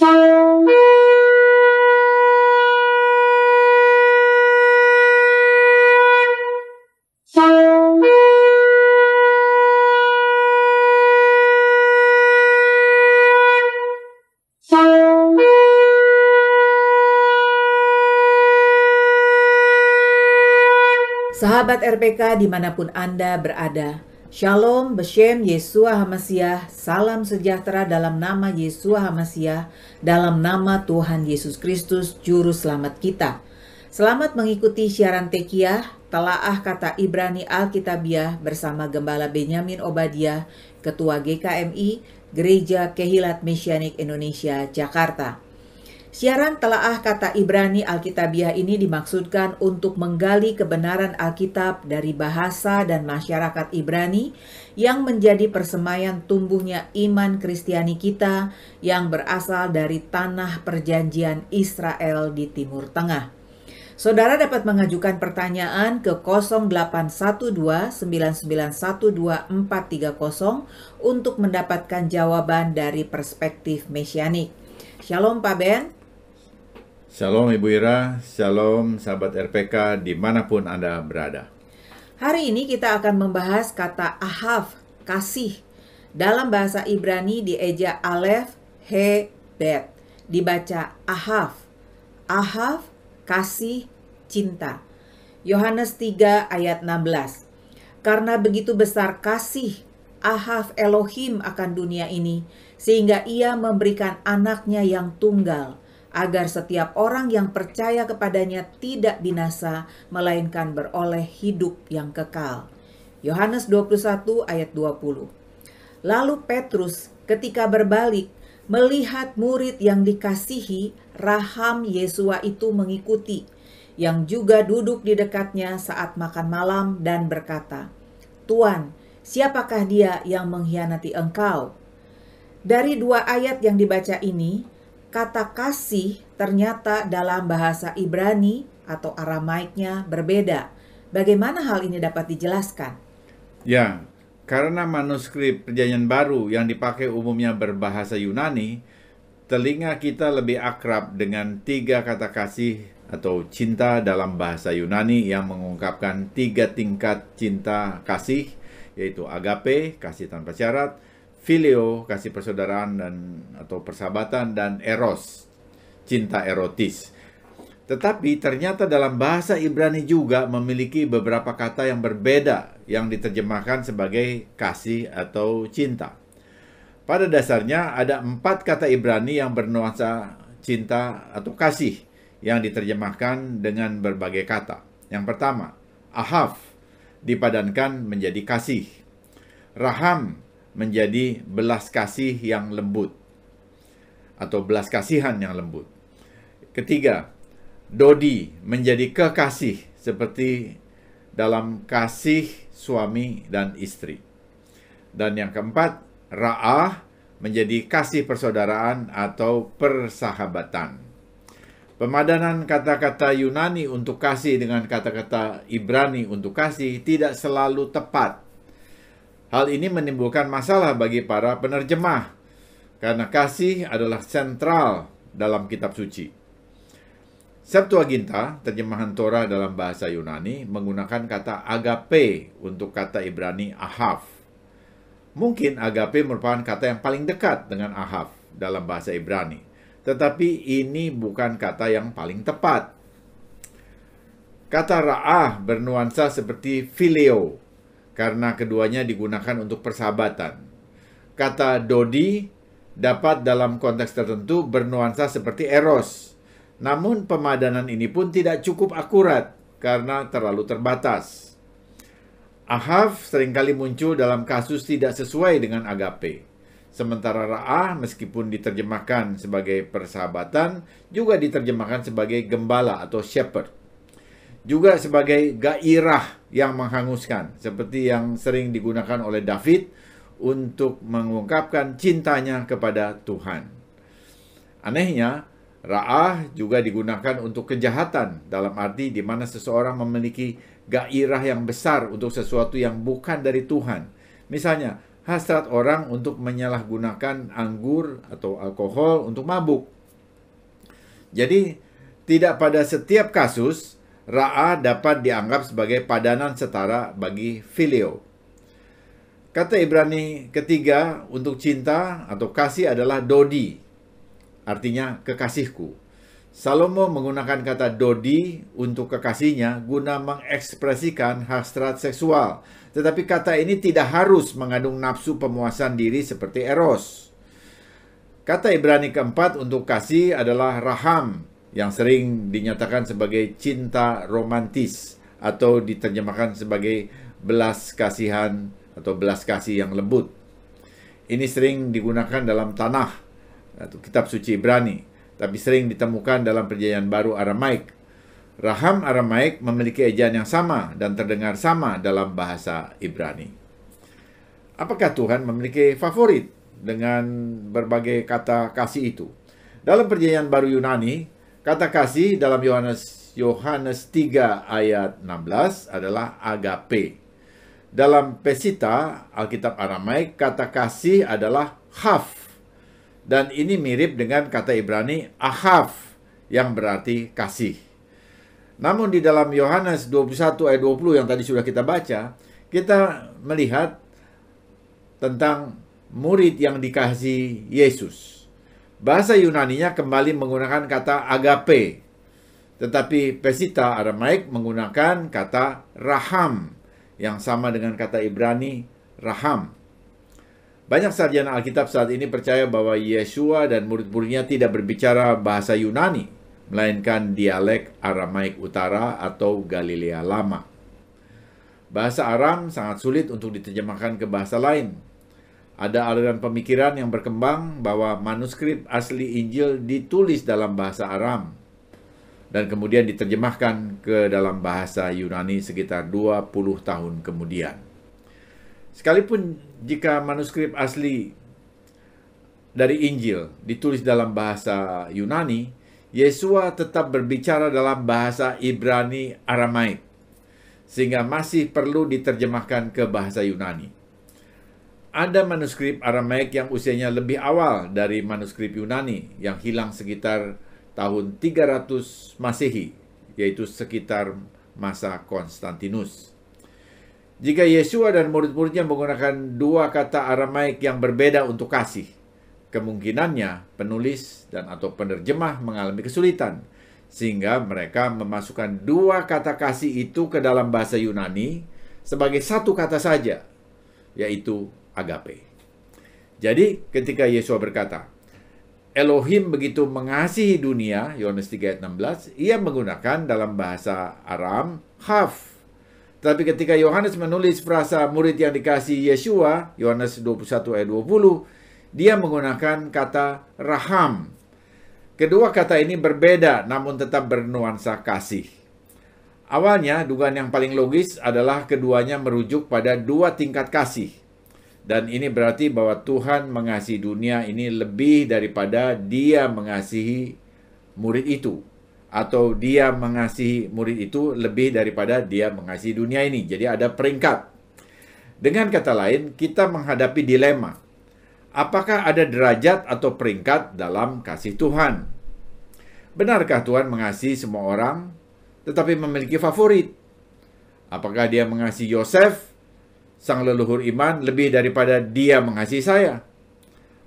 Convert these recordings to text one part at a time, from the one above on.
Sahabat RPK dimanapun Anda berada, Shalom, Beshem, Yeshua HaMashiach, salam sejahtera dalam nama Yeshua HaMashiach, dalam nama Tuhan Yesus Kristus, Juru Selamat kita. Selamat mengikuti siaran Tekiyah, Telaah Kata Ibrani Alkitabiah bersama Gembala Benyamin Obadiah, Ketua GKMI, Gereja Kehilat Mesianik Indonesia, Jakarta. Siaran Telaah Kata Ibrani Alkitabiah ini dimaksudkan untuk menggali kebenaran Alkitab dari bahasa dan masyarakat Ibrani yang menjadi persemaian tumbuhnya iman Kristiani kita yang berasal dari tanah perjanjian Israel di Timur Tengah. Saudara dapat mengajukan pertanyaan ke 0812-9912-430 untuk mendapatkan jawaban dari perspektif mesianik. Shalom Pak Ben. Shalom Ibu Ira, Shalom sahabat RPK dimanapun Anda berada. Hari ini kita akan membahas kata ahav, kasih. Dalam bahasa Ibrani dieja alef, he, bet. Dibaca ahav. Ahav, kasih, cinta. Yohanes 3 ayat 16. Karena begitu besar kasih ahav Elohim akan dunia ini, sehingga ia memberikan anaknya yang tunggal, agar setiap orang yang percaya kepadanya tidak binasa, melainkan beroleh hidup yang kekal. Yohanes 21 ayat 20. Lalu Petrus ketika berbalik, melihat murid yang dikasihi, Raham Yesua itu mengikuti, yang juga duduk di dekatnya saat makan malam dan berkata, "Tuan, siapakah dia yang mengkhianati engkau?" Dari dua ayat yang dibaca ini, kata kasih ternyata dalam bahasa Ibrani atau Aramaiknya berbeda. Bagaimana hal ini dapat dijelaskan? Ya, karena manuskrip Perjanjian Baru yang dipakai umumnya berbahasa Yunani, telinga kita lebih akrab dengan tiga kata kasih atau cinta dalam bahasa Yunani yang mengungkapkan tiga tingkat cinta kasih, yaitu agape, kasih tanpa syarat, Phileo, kasih persaudaraan atau persahabatan, dan eros, cinta erotis. Tetapi ternyata dalam bahasa Ibrani juga memiliki beberapa kata yang berbeda yang diterjemahkan sebagai kasih atau cinta. Pada dasarnya ada 4 kata Ibrani yang bernuansa cinta atau kasih yang diterjemahkan dengan berbagai kata. Yang pertama, ahav dipadankan menjadi kasih. Raham menjadi belas kasih yang lembut atau belas kasihan yang lembut. Ketiga, dodi menjadi kekasih seperti dalam kasih suami dan istri. Dan yang keempat, ra'ah menjadi kasih persaudaraan atau persahabatan. Pemadanan kata-kata Yunani untuk kasih dengan kata-kata Ibrani untuk kasih tidak selalu tepat. Hal ini menimbulkan masalah bagi para penerjemah, karena kasih adalah sentral dalam kitab suci. Septuaginta, terjemahan Torah dalam bahasa Yunani, menggunakan kata agape untuk kata Ibrani ahav. Mungkin agape merupakan kata yang paling dekat dengan ahav dalam bahasa Ibrani, tetapi ini bukan kata yang paling tepat. Kata ra'ah bernuansa seperti phileo, karena keduanya digunakan untuk persahabatan. Kata dodi dapat dalam konteks tertentu bernuansa seperti eros. Namun pemadanan ini pun tidak cukup akurat karena terlalu terbatas. Ahav seringkali muncul dalam kasus tidak sesuai dengan agape. Sementara ra'ah meskipun diterjemahkan sebagai persahabatan, juga diterjemahkan sebagai gembala atau shepherd. Juga sebagai gairah yang menghanguskan, seperti yang sering digunakan oleh David untuk mengungkapkan cintanya kepada Tuhan. Anehnya, ra'ah juga digunakan untuk kejahatan, dalam arti di mana seseorang memiliki gairah yang besar untuk sesuatu yang bukan dari Tuhan. Misalnya, hasrat orang untuk menyalahgunakan anggur atau alkohol untuk mabuk. Jadi, tidak pada setiap kasus, ra'a dapat dianggap sebagai padanan setara bagi filio. Kata Ibrani ketiga untuk cinta atau kasih adalah dodi, artinya kekasihku. Salomo menggunakan kata dodi untuk kekasihnya guna mengekspresikan hasrat seksual. Tetapi kata ini tidak harus mengandung nafsu pemuasan diri seperti eros. Kata Ibrani keempat untuk kasih adalah raham, yang sering dinyatakan sebagai cinta romantis atau diterjemahkan sebagai belas kasihan atau belas kasih yang lembut. Ini sering digunakan dalam Tanakh atau kitab suci Ibrani, tapi sering ditemukan dalam Perjanjian Baru Aramaik. Raham Aramaik memiliki ejaan yang sama dan terdengar sama dalam bahasa Ibrani. Apakah Tuhan memiliki favorit dengan berbagai kata kasih itu? Dalam Perjanjian Baru Yunani, kata kasih dalam Yohanes 3 ayat 16 adalah agape. Dalam Pesita, Alkitab Aramaik, kata kasih adalah haf. Dan ini mirip dengan kata Ibrani ahav, yang berarti kasih. Namun di dalam Yohanes 21 ayat 20 yang tadi sudah kita baca, kita melihat tentang murid yang dikasihi Yesus. Bahasa Yunaninya kembali menggunakan kata agape, tetapi Pesita Aramaik menggunakan kata raham, yang sama dengan kata Ibrani raham. Banyak sarjana Alkitab saat ini percaya bahwa Yeshua dan murid-muridnya tidak berbicara bahasa Yunani, melainkan dialek Aramaik Utara atau Galilea Lama. Bahasa Aram sangat sulit untuk diterjemahkan ke bahasa lain. Ada aliran pemikiran yang berkembang bahwa manuskrip asli Injil ditulis dalam bahasa Aram dan kemudian diterjemahkan ke dalam bahasa Yunani sekitar 20 tahun kemudian. Sekalipun jika manuskrip asli dari Injil ditulis dalam bahasa Yunani, Yeshua tetap berbicara dalam bahasa Ibrani Aramaik, sehingga masih perlu diterjemahkan ke bahasa Yunani. Ada manuskrip Aramaik yang usianya lebih awal dari manuskrip Yunani yang hilang sekitar tahun 300 Masehi, yaitu sekitar masa Konstantinus. Jika Yeshua dan murid-muridnya menggunakan dua kata Aramaik yang berbeda untuk kasih, kemungkinannya penulis dan atau penerjemah mengalami kesulitan, sehingga mereka memasukkan dua kata kasih itu ke dalam bahasa Yunani sebagai satu kata saja, yaitu agape. Jadi ketika Yeshua berkata, Elohim begitu mengasihi dunia, Yohanes 3 ayat 16, ia menggunakan dalam bahasa Aram, haf. Tapi ketika Yohanes menulis frasa murid yang dikasihi Yeshua, Yohanes 21 ayat 20, dia menggunakan kata raham. Kedua kata ini berbeda, namun tetap bernuansa kasih. Awalnya, dugaan yang paling logis adalah keduanya merujuk pada dua tingkat kasih. Dan ini berarti bahwa Tuhan mengasihi dunia ini lebih daripada dia mengasihi murid itu. Atau dia mengasihi murid itu lebih daripada dia mengasihi dunia ini. Jadi ada peringkat. Dengan kata lain, kita menghadapi dilema. Apakah ada derajat atau peringkat dalam kasih Tuhan? Benarkah Tuhan mengasihi semua orang, tetapi memiliki favorit? Apakah dia mengasihi Yosef, sang leluhur iman, lebih daripada dia mengasihi saya?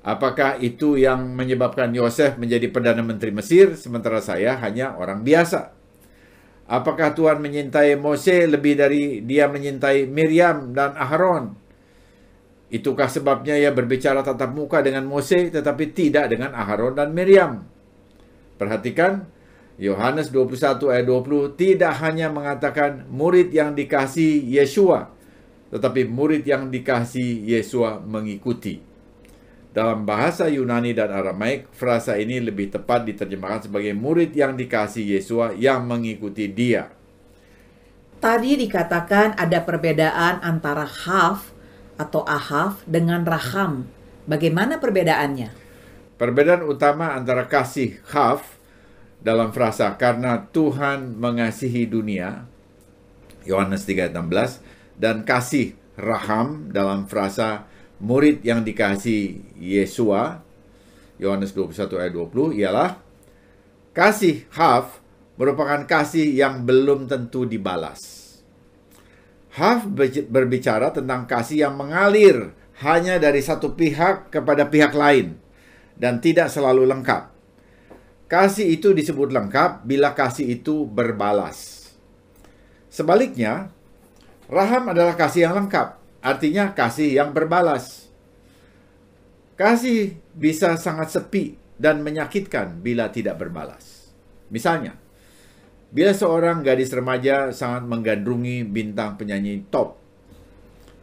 Apakah itu yang menyebabkan Yosef menjadi Perdana Menteri Mesir, sementara saya hanya orang biasa? Apakah Tuhan menyintai Mose lebih dari dia menyintai Miriam dan Aharon? Itukah sebabnya ia berbicara tatap muka dengan Mose, tetapi tidak dengan Aharon dan Miriam? Perhatikan, Yohanes 21 ayat 20 tidak hanya mengatakan murid yang dikasihi Yeshua, tetapi murid yang dikasihi Yeshua mengikuti. Dalam bahasa Yunani dan Aramaik, frasa ini lebih tepat diterjemahkan sebagai murid yang dikasihi Yeshua yang mengikuti dia. Tadi dikatakan ada perbedaan antara haf atau ahaf dengan raham. Bagaimana perbedaannya? Perbedaan utama antara kasih haf dalam frasa karena Tuhan mengasihi dunia, Yohanes 3:16, dan kasih raham dalam frasa murid yang dikasihi Yesua, Yohanes 21 ayat 20, ialah kasih Hav merupakan kasih yang belum tentu dibalas. Hav berbicara tentang kasih yang mengalir hanya dari satu pihak kepada pihak lain dan tidak selalu lengkap. Kasih itu disebut lengkap bila kasih itu berbalas. Sebaliknya, raham adalah kasih yang lengkap, artinya kasih yang berbalas. Kasih bisa sangat sepi dan menyakitkan bila tidak berbalas. Misalnya, bila seorang gadis remaja sangat menggandrungi bintang penyanyi top,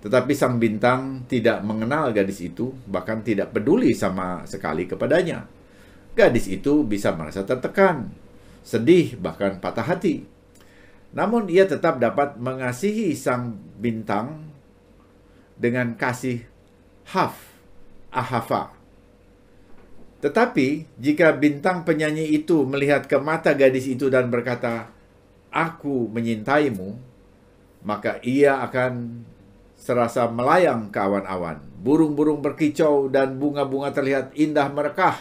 tetapi sang bintang tidak mengenal gadis itu, bahkan tidak peduli sama sekali kepadanya, gadis itu bisa merasa tertekan, sedih, bahkan patah hati. Namun ia tetap dapat mengasihi sang bintang dengan kasih Hav, ahava. Tetapi jika bintang penyanyi itu melihat ke mata gadis itu dan berkata, "Aku menyintaimu," maka ia akan serasa melayang ke awan-awan. Burung-burung berkicau dan bunga-bunga terlihat indah merekah.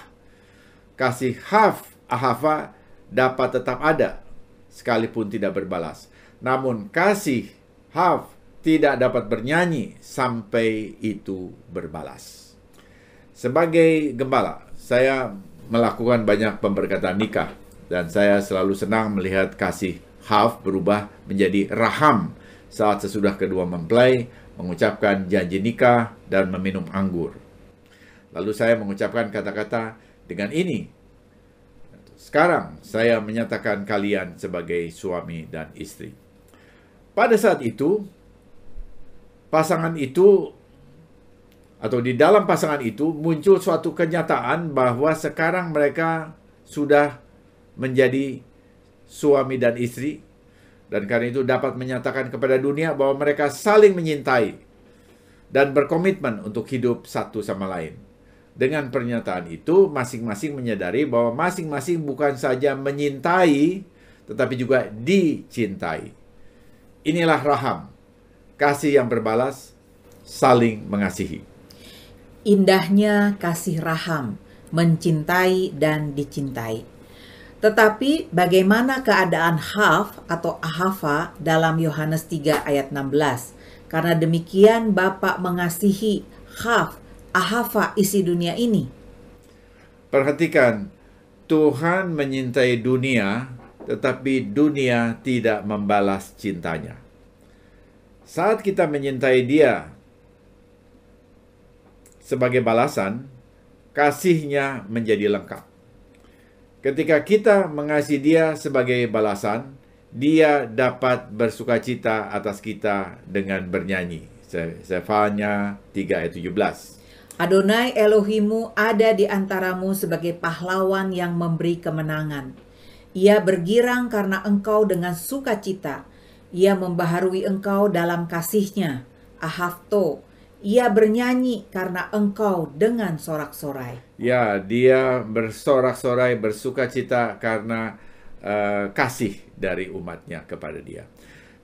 Kasih Hav, ahava dapat tetap ada, sekalipun tidak berbalas. Namun kasih Hav tidak dapat bernyanyi sampai itu berbalas. Sebagai gembala, saya melakukan banyak pemberkatan nikah, dan saya selalu senang melihat kasih Hav berubah menjadi raham saat sesudah kedua mempelai mengucapkan janji nikah dan meminum anggur. Lalu saya mengucapkan kata-kata, "Dengan ini, sekarang saya menyatakan kalian sebagai suami dan istri." Pada saat itu, pasangan itu atau di dalam pasangan itu muncul suatu kenyataan bahwa sekarang mereka sudah menjadi suami dan istri, dan karena itu dapat menyatakan kepada dunia bahwa mereka saling menyintai dan berkomitmen untuk hidup satu sama lain. Dengan pernyataan itu, masing-masing menyadari bahwa masing-masing bukan saja menyintai, tetapi juga dicintai. Inilah raham, kasih yang berbalas, saling mengasihi. Indahnya kasih raham, mencintai dan dicintai. Tetapi bagaimana keadaan Hav atau ahava dalam Yohanes 3 ayat 16? Karena demikian Bapa mengasihi Hav, ahava isi dunia ini. Perhatikan, Tuhan menyintai dunia, tetapi dunia tidak membalas cintanya. Saat kita menyintai Dia sebagai balasan, kasihnya menjadi lengkap. Ketika kita mengasihi Dia sebagai balasan, Dia dapat bersukacita atas kita dengan bernyanyi. Zefanya 3 ayat 17. Adonai Elohimu ada di antaramu sebagai pahlawan yang memberi kemenangan. Ia bergirang karena engkau dengan sukacita. Ia membaharui engkau dalam kasihnya. Ahavto. Ia bernyanyi karena engkau dengan sorak-sorai. Ya, Dia bersorak-sorai, bersukacita karena kasih dari umatnya kepada Dia.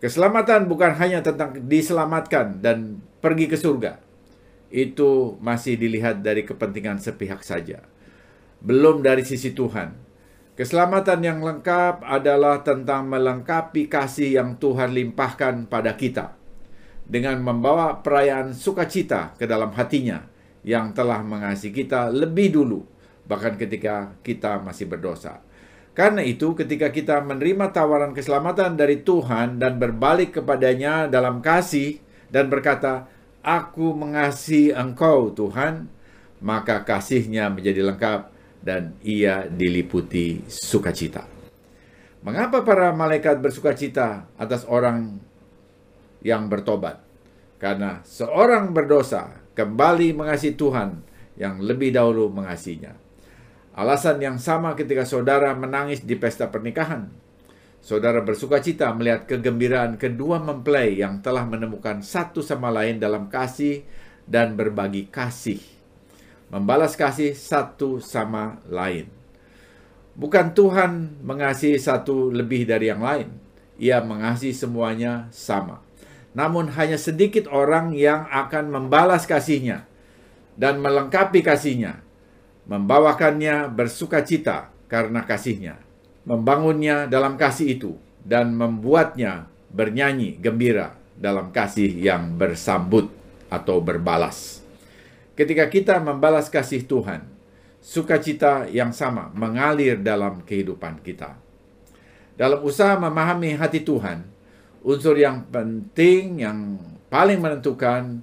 Keselamatan bukan hanya tentang diselamatkan dan pergi ke surga. Itu masih dilihat dari kepentingan sepihak saja. Belum dari sisi Tuhan. Keselamatan yang lengkap adalah tentang melengkapi kasih yang Tuhan limpahkan pada kita, dengan membawa perayaan sukacita ke dalam hatinya yang telah mengasihi kita lebih dulu, bahkan ketika kita masih berdosa. Karena itu, ketika kita menerima tawaran keselamatan dari Tuhan dan berbalik kepadanya dalam kasih dan berkata, "Aku mengasihi Engkau, Tuhan," maka kasihnya menjadi lengkap dan ia diliputi sukacita. Mengapa para malaikat bersukacita atas orang yang bertobat? Karena seorang berdosa kembali mengasihi Tuhan yang lebih dahulu mengasihinya. Alasan yang sama ketika saudara menangis di pesta pernikahan. Saudara bersukacita melihat kegembiraan kedua mempelai yang telah menemukan satu sama lain dalam kasih dan berbagi kasih. Membalas kasih satu sama lain. Bukan Tuhan mengasihi satu lebih dari yang lain. Ia mengasihi semuanya sama. Namun hanya sedikit orang yang akan membalas kasihnya. dan melengkapi kasih-Nya, membawakannya bersukacita karena kasih-Nya, membangunnya dalam kasih itu, dan membuatnya bernyanyi gembira dalam kasih yang bersambut atau berbalas. Ketika kita membalas kasih Tuhan, sukacita yang sama mengalir dalam kehidupan kita. Dalam usaha memahami hati Tuhan, unsur yang penting, yang paling menentukan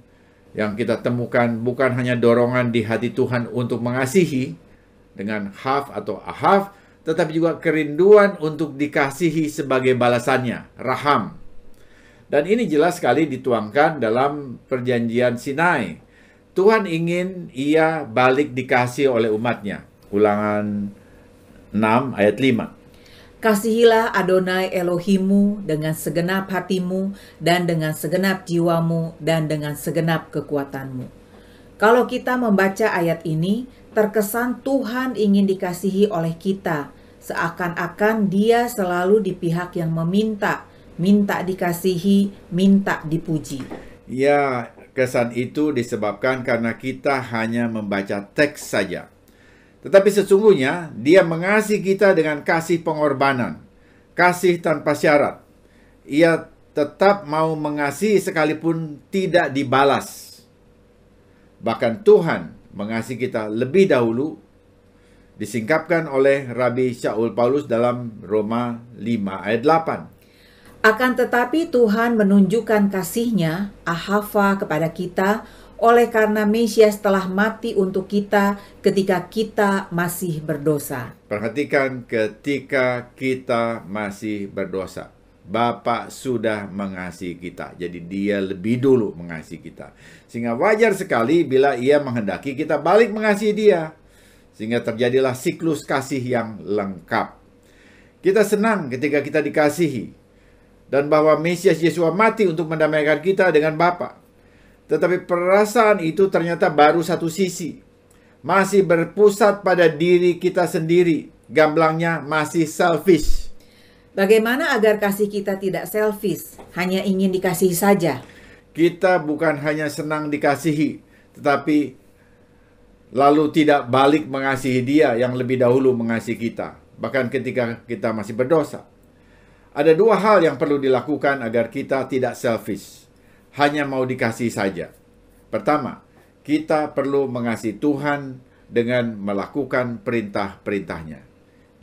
yang kita temukan bukan hanya dorongan di hati Tuhan untuk mengasihi dengan haf atau ahaf, tetapi juga kerinduan untuk dikasihi sebagai balasannya, raham. Dan ini jelas sekali dituangkan dalam perjanjian Sinai. Tuhan ingin ia balik dikasih oleh umatnya. Ulangan 6 ayat 5. Kasihilah Adonai Elohimmu dengan segenap hatimu dan dengan segenap jiwamu dan dengan segenap kekuatanmu. Kalau kita membaca ayat ini, terkesan Tuhan ingin dikasihi oleh kita, seakan-akan Dia selalu di pihak yang meminta, minta dikasihi, minta dipuji. Ya, kesan itu disebabkan karena kita hanya membaca teks saja. Tetapi sesungguhnya Dia mengasihi kita dengan kasih pengorbanan, kasih tanpa syarat. Ia tetap mau mengasihi sekalipun tidak dibalas. Bahkan Tuhan mengasihi kita lebih dahulu, disingkapkan oleh Rabi Shaul Paulus dalam Roma 5 ayat 8. Akan tetapi Tuhan menunjukkan kasih-Nya, ahava, kepada kita, oleh karena Mesias telah mati untuk kita ketika kita masih berdosa. Perhatikan, ketika kita masih berdosa, Bapa sudah mengasihi kita. Jadi Dia lebih dulu mengasihi kita. Sehingga wajar sekali bila Ia menghendaki kita balik mengasihi Dia. Sehingga terjadilah siklus kasih yang lengkap. Kita senang ketika kita dikasihi. Dan bahwa Mesias Yesus mati untuk mendamaikan kita dengan Bapa. Tetapi perasaan itu ternyata baru satu sisi. Masih berpusat pada diri kita sendiri. Gamblangnya masih selfish. Bagaimana agar kasih kita tidak selfish, hanya ingin dikasihi saja? Kita bukan hanya senang dikasihi, tetapi lalu tidak balik mengasihi Dia yang lebih dahulu mengasihi kita. Bahkan ketika kita masih berdosa. Ada dua hal yang perlu dilakukan agar kita tidak selfish. Hanya mau dikasih saja. Pertama, kita perlu mengasihi Tuhan dengan melakukan perintah-perintahnya.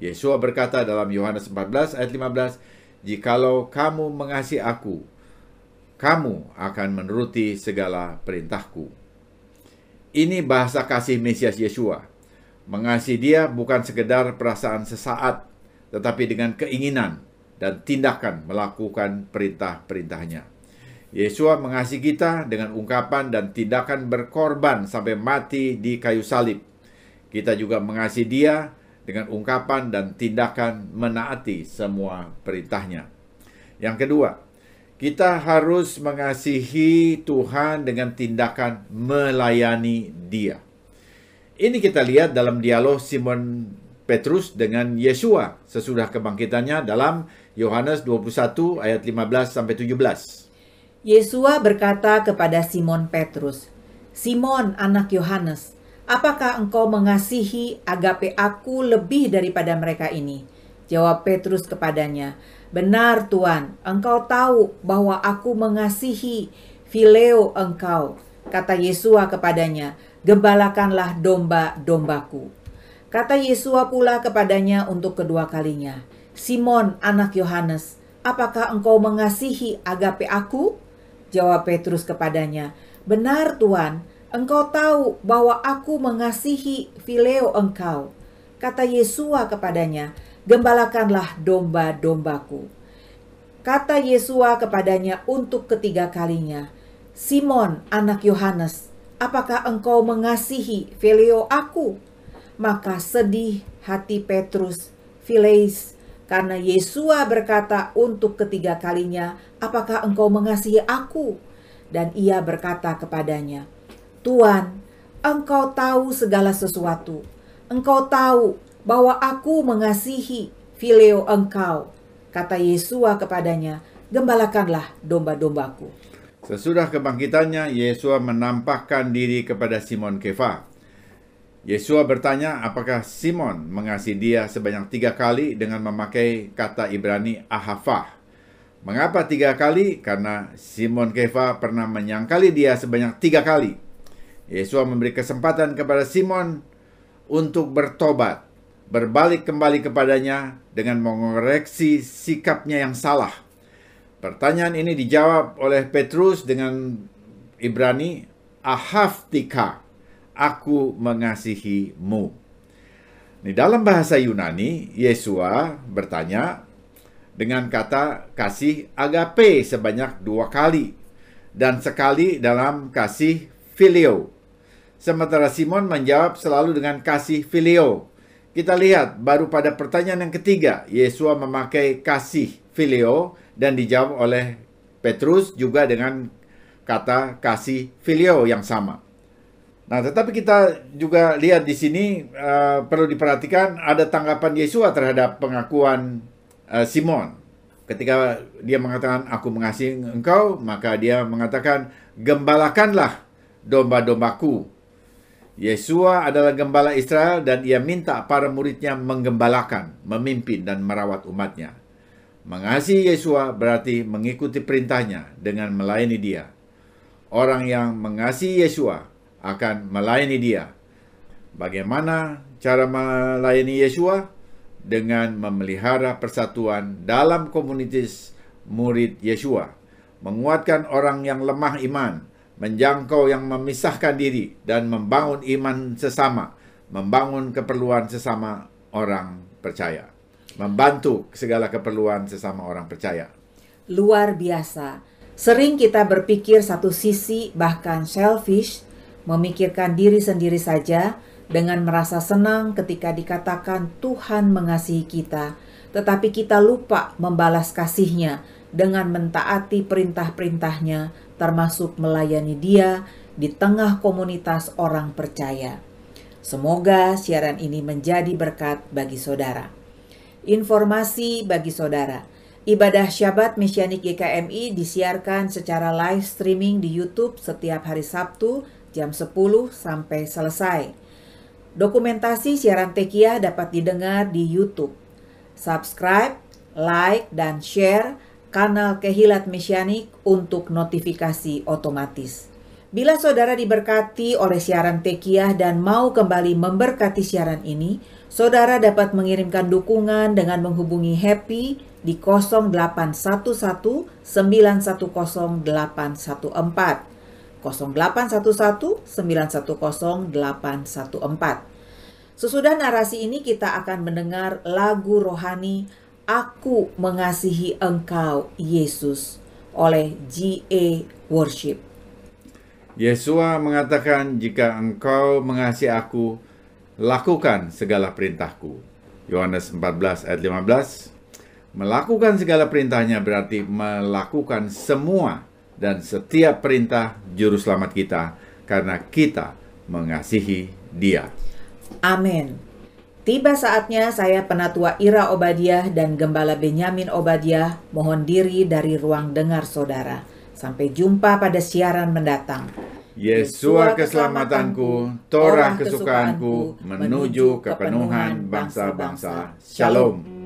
Yesua berkata dalam Yohanes 14 ayat 15, "Jikalau kamu mengasihi aku, kamu akan menuruti segala perintahku." Ini bahasa kasih Mesias Yesua. Mengasihi Dia bukan sekedar perasaan sesaat, tetapi dengan keinginan dan tindakan melakukan perintah-perintahnya. Yesua mengasihi kita dengan ungkapan dan tindakan berkorban sampai mati di kayu salib. Kita juga mengasihi Dia dengan ungkapan dan tindakan menaati semua perintahnya. Yang kedua, kita harus mengasihi Tuhan dengan tindakan melayani Dia. Ini kita lihat dalam dialog Simon Petrus dengan Yesua sesudah kebangkitannya dalam Yohanes 21 ayat 15 sampai 17. Yesua berkata kepada Simon Petrus, "Simon, anak Yohanes, apakah engkau mengasihi agape aku lebih daripada mereka ini?" Jawab Petrus kepadanya, "Benar Tuhan, engkau tahu bahwa aku mengasihi phileo engkau." Kata Yesua kepadanya, "Gembalakanlah domba-dombaku." Kata Yesua pula kepadanya untuk kedua kalinya, "Simon, anak Yohanes, apakah engkau mengasihi agape aku?" Jawab Petrus kepadanya, "Benar Tuhan, engkau tahu bahwa aku mengasihi phileo engkau." Kata Yesua kepadanya, "Gembalakanlah domba-dombaku." Kata Yesua kepadanya untuk ketiga kalinya, "Simon, anak Yohanes, apakah engkau mengasihi phileo aku?" Maka sedih hati Petrus, phileis, karena Yesua berkata untuk ketiga kalinya, "Apakah engkau mengasihi aku?" Dan ia berkata kepadanya, "Tuhan, engkau tahu segala sesuatu. Engkau tahu bahwa aku mengasihi phileo engkau." Kata Yesua kepadanya, "Gembalakanlah domba-dombaku." Sesudah kebangkitannya, Yesua menampakkan diri kepada Simon Kefa. Yesua bertanya apakah Simon mengasihi dia sebanyak 3 kali dengan memakai kata Ibrani ahafah. Mengapa 3 kali? Karena Simon Kefa pernah menyangkali dia sebanyak 3 kali. Yesua memberi kesempatan kepada Simon untuk bertobat, berbalik kembali kepadanya dengan mengoreksi sikapnya yang salah. Pertanyaan ini dijawab oleh Petrus dengan Ibrani ahaftika, aku mengasihimu. Di dalam bahasa Yunani, Yesua bertanya dengan kata kasih agape sebanyak 2 kali dan sekali dalam kasih filio. Sementara Simon menjawab selalu dengan kasih filio. Kita lihat baru pada pertanyaan yang ketiga, Yesua memakai kasih filio dan dijawab oleh Petrus juga dengan kata kasih filio yang sama. Nah, tetapi kita juga lihat di sini perlu diperhatikan ada tanggapan Yesua terhadap pengakuan Simon. Ketika dia mengatakan aku mengasihi engkau, maka dia mengatakan gembalakanlah domba-dombaku. Yesua adalah gembala Israel dan ia minta para muridnya menggembalakan, memimpin dan merawat umatnya. Mengasihi Yesua berarti mengikuti perintahnya dengan melayani dia. Orang yang mengasihi Yesua akan melayani dia. Bagaimana cara melayani Yesua? Dengan memelihara persatuan dalam komunitas murid Yesua, menguatkan orang yang lemah iman, menjangkau yang memisahkan diri, dan membangun iman sesama, membangun keperluan sesama orang percaya, membantu segala keperluan sesama orang percaya. Luar biasa. Sering kita berpikir satu sisi, bahkan selfish, memikirkan diri sendiri saja, dengan merasa senang ketika dikatakan Tuhan mengasihi kita, tetapi kita lupa membalas kasih-Nya dengan mentaati perintah-perintah-Nya, termasuk melayani Dia di tengah komunitas orang percaya. Semoga siaran ini menjadi berkat bagi saudara. Informasi bagi saudara, ibadah Syabat Mesianik GKMI disiarkan secara live streaming di YouTube setiap hari Sabtu jam 10 sampai selesai. Dokumentasi siaran Tekiah dapat didengar di YouTube. Subscribe, like, dan share kanal Kehilat Mesianik untuk notifikasi otomatis. Bila saudara diberkati oleh siaran Tekiah dan mau kembali memberkati siaran ini, saudara dapat mengirimkan dukungan dengan menghubungi Happy di 0811 910 814. 0811 910 814. Sesudah narasi ini kita akan mendengar lagu rohani Aku Mengasihi Engkau Yesus oleh G.A. Worship. Yesua mengatakan, jika engkau mengasihi aku, lakukan segala perintahku. Yohanes 14 ayat 15. Melakukan segala perintahnya berarti melakukan semua dan setiap perintah juru selamat kita, karena kita mengasihi Dia. Amin. Tiba saatnya saya Penatua Ira Obadiah dan Gembala Benyamin Obadiah mohon diri dari ruang dengar saudara. Sampai jumpa pada siaran mendatang. Yesua keselamatanku, Torah kesukaanku, menuju kepenuhan bangsa-bangsa. Shalom.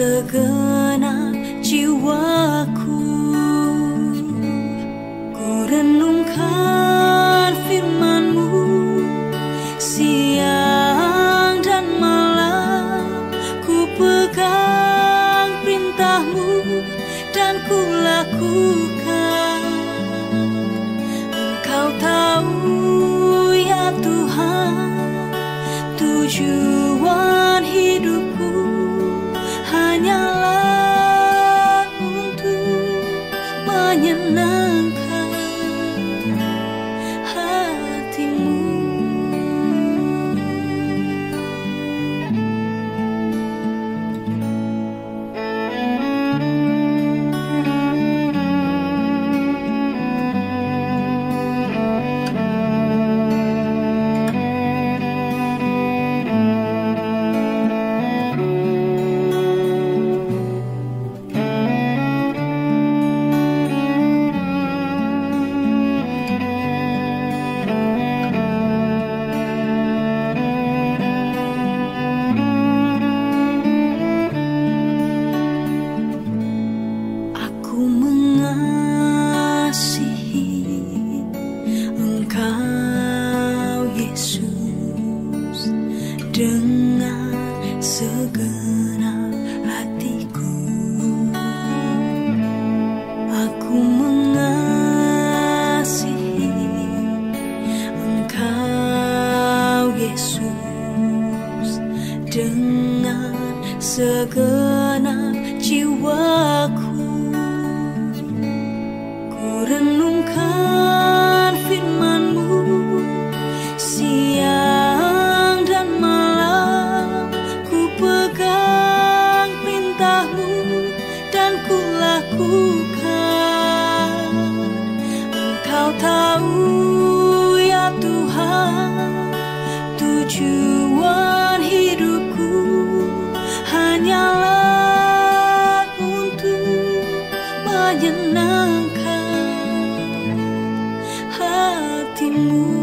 segenap jiwaku, ku renungkan firman-Mu siang dan malam, ku pegang perintah-Mu dan ku lakukan. Engkau tahu ya Tuhan, menyenangkan hatimu. Aku mengasihi Engkau Yesus dengan segenap hatiku. Aku mengasihi Engkau Yesus dengan segenap jiwaku. Ku renungkan firman-Mu siang dan malam, ku pegang perintah-Mu dan ku lakukan. Engkau tahu ya Tuhan, tujuan hidupku hanyalah untuk menyenangkan hatimu.